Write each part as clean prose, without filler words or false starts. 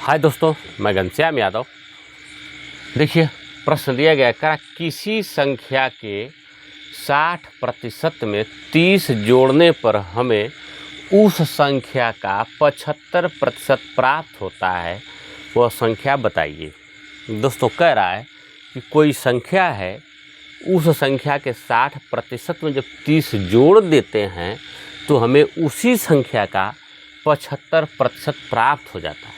हाय दोस्तों, मैं घनश्याम यादव। देखिए, प्रश्न दिया गया है किसी संख्या के 60% में 30 जोड़ने पर हमें उस संख्या का 75% प्राप्त होता है, वह संख्या बताइए। दोस्तों, कह रहा है कि कोई संख्या है, उस संख्या के 60% में जब 30 जोड़ देते हैं तो हमें उसी संख्या का 75% प्राप्त हो जाता है।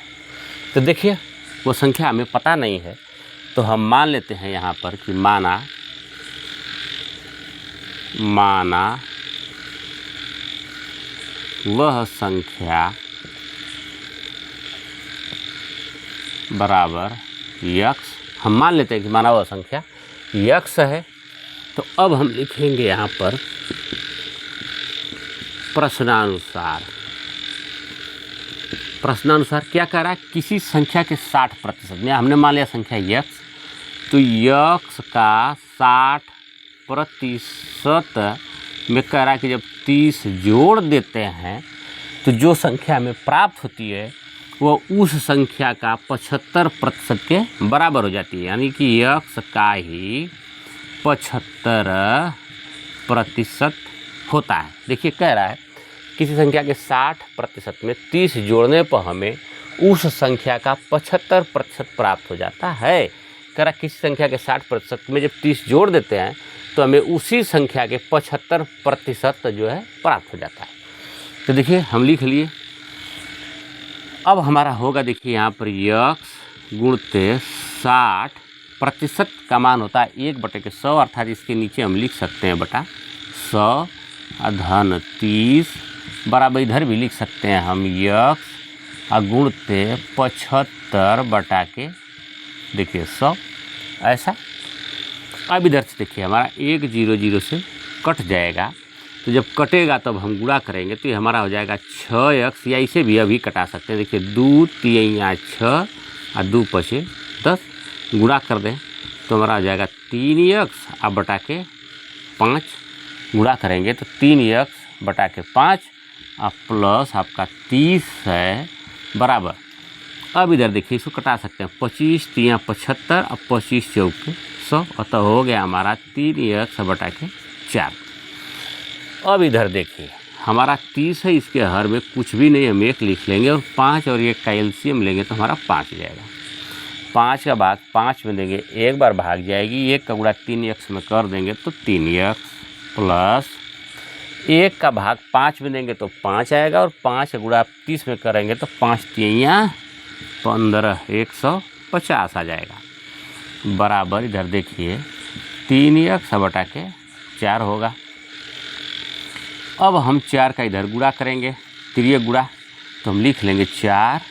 तो देखिए, वो संख्या हमें पता नहीं है, तो हम मान लेते हैं यहाँ पर कि माना वह संख्या बराबर यक्स। हम मान लेते हैं कि माना वह संख्या यक्स है। तो अब हम लिखेंगे यहाँ पर प्रश्नानुसार क्या कह रहा है, किसी संख्या के 60% में हमने मान लिया संख्या यक्स, तो यक्स का 60% में कह रहा है कि जब 30 जोड़ देते हैं तो जो संख्या हमें प्राप्त होती है वो उस संख्या का 75% के बराबर हो जाती है, यानी कि यक्स का ही 75% होता है। देखिए, कह रहा है किसी संख्या के 60% में 30 जोड़ने पर हमें उस संख्या का 75% प्राप्त हो जाता है। कह रहा किसी संख्या के 60% में जब 30 जोड़ देते हैं तो हमें उसी संख्या के 75% जो है प्राप्त हो जाता है। तो देखिए, हम लिख लिए। अब हमारा होगा, देखिए यहाँ पर यक्स गुणते 60% का मान होता है 1/100, अर्थात इसके नीचे हम लिख सकते हैं बटा 100 धन 30 बराबर, इधर भी लिख सकते हैं हम यक्स गुणते 75/, देखिए 100 ऐसा। अब इधर से देखिए हमारा 1 0 0 से कट जाएगा, तो जब कटेगा तब हम गुणा करेंगे तो ये हमारा हो जाएगा 6x, या इसे भी अभी कटा सकते हैं। देखिए 2 3 6 और 2 5 10, गुणा कर दें तो हमारा हो जाएगा 3x अब बटा के 5, गुणा करेंगे तो 3x बटा के 5 और प्लस आपका 30 है बराबर। अब इधर देखिए इसको कटा सकते हैं, 25 3 75 और 25 चौके 100, अतः हो गया हमारा 3x बटा के 4। अब इधर देखिए हमारा 30 है, इसके हर में कुछ भी नहीं, हम 1 लिख लेंगे और 5 और 1 का एलसीएम लेंगे तो हमारा 5 जाएगा। 5 का भाग 5 में देंगे, एक बार भाग जाएगी, 1 का गुणा 3x में कर देंगे तो 3x प्लस 1 का भाग 5 में देंगे तो 5 आएगा, और 5 का गुणा 30 में करेंगे तो 5 3 15 150 आ जाएगा बराबर। इधर देखिए 3x बटा के 4 होगा। अब हम 4 का इधर गुणा करेंगे, त्रिय गुणा, तो हम लिख लेंगे 4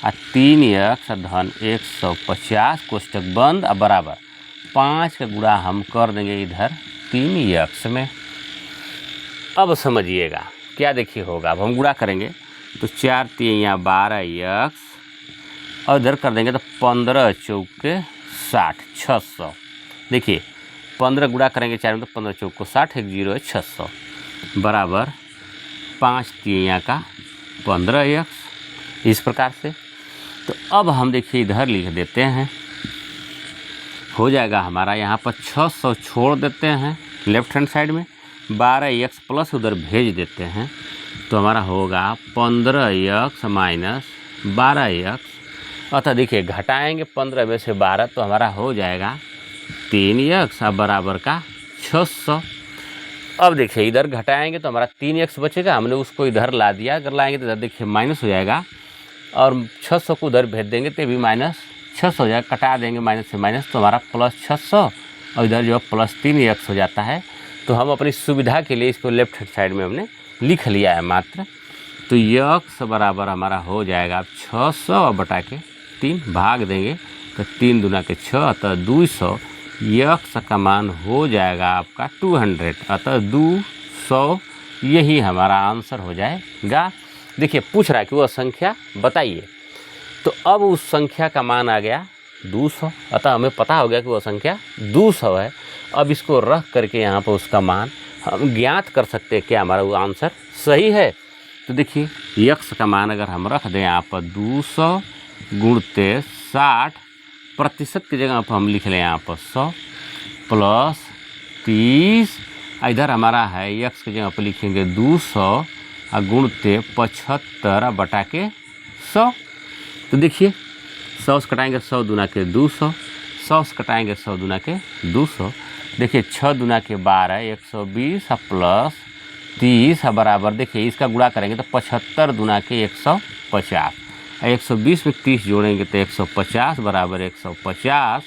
और 3x धन 150 कोष्टक बंद और बराबर 5 का गुणा हम कर देंगे इधर 3x में। अब समझिएगा क्या देखिए होगा, अब हम गुणा करेंगे तो 4 3 12x और इधर कर देंगे तो 15 चौके 60 600। देखिए 15 गुणा करेंगे 4 में तो 15 चौको 60, 1 0 है 600 बराबर 5 3 का 15x, इस प्रकार से। तो अब हम देखिए इधर लिख देते हैं, हो जाएगा हमारा यहाँ पर 600 छोड़ देते हैं लेफ्ट हैंड साइड में, 12x प्लस उधर भेज देते हैं तो हमारा होगा 15x माइनस 12x। अतः देखिए घटाएंगे 15 में से 12 तो हमारा हो जाएगा 3x बराबर का 600। अब देखिए इधर घटाएंगे तो हमारा 3x बचेगा, हमने उसको इधर ला दिया, अगर लाएंगे तो इधर देखिए माइनस हो जाएगा, और 600 को उधर भेज देंगे तो भी माइनस 600 हो जाएगा, कटा देंगे माइनस से माइनस तो हमारा प्लस 600, और इधर जो है प्लस 3x हो जाता है। तो हम अपनी सुविधा के लिए इसको लेफ्ट साइड में हमने लिख लिया है मात्र। तो यक्स बराबर हमारा हो जाएगा 600 बटा के 3, भाग देंगे तो 3 दूना के 6 अतः 200, यक्स का मान हो जाएगा आपका 200, अतः 200 यही हमारा आंसर हो जाएगा। देखिए पूछ रहा है कि वह संख्या बताइए, तो अब उस संख्या का मान आ गया 200, अतः हमें पता हो गया कि वह संख्या 200 है। अब इसको रख करके यहाँ पर उसका मान हम ज्ञात कर सकते हैं, क्या हमारा वो आंसर सही है। तो देखिए यक्स का मान अगर हम रख दें यहाँ पर 200 गुणते 60% की जगह पर हम लिख लें यहाँ पर 100 प्लस 30, इधर हमारा है x की जगह पर लिखेंगे 200 और गुणते 75 बटा के 100। तो देखिए 100 से कटाएंगे 100 दूना के 200, 100 से कटाएंगे 100 दूना के 200। देखिए 6 दूना के 12 120 प्लस 30 बराबर, देखिए इसका गुणा करेंगे तो 75 दूना के 150, 120 में 30 जोड़ेंगे तो 150 बराबर 150।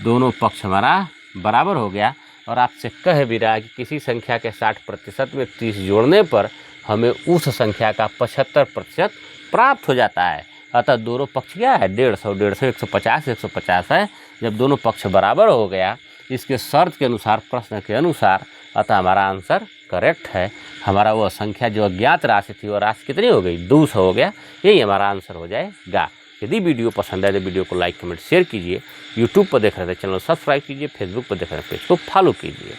दोनों पक्ष हमारा बराबर हो गया। और आपसे कह भी रहा है कि किसी संख्या के 60% में 30 जोड़ने पर हमें उस संख्या का 75% प्राप्त हो जाता है। अतः दोनों पक्ष क्या है 150, 150, 150 है। जब दोनों पक्ष बराबर हो गया इसके शर्त के अनुसार, प्रश्न के अनुसार, अतः हमारा आंसर करेक्ट है। हमारा वो संख्या जो अज्ञात राशि थी वो राशि कितनी हो गई 200 हो गया। यही हमारा आंसर हो जाएगा। यदि वीडियो पसंद आए तो वीडियो को लाइक कमेंट शेयर कीजिए। यूट्यूब पर देख रहे थे चैनल सब्सक्राइब कीजिए, फेसबुक पर देख रहे थे पेज को फॉलो कीजिए।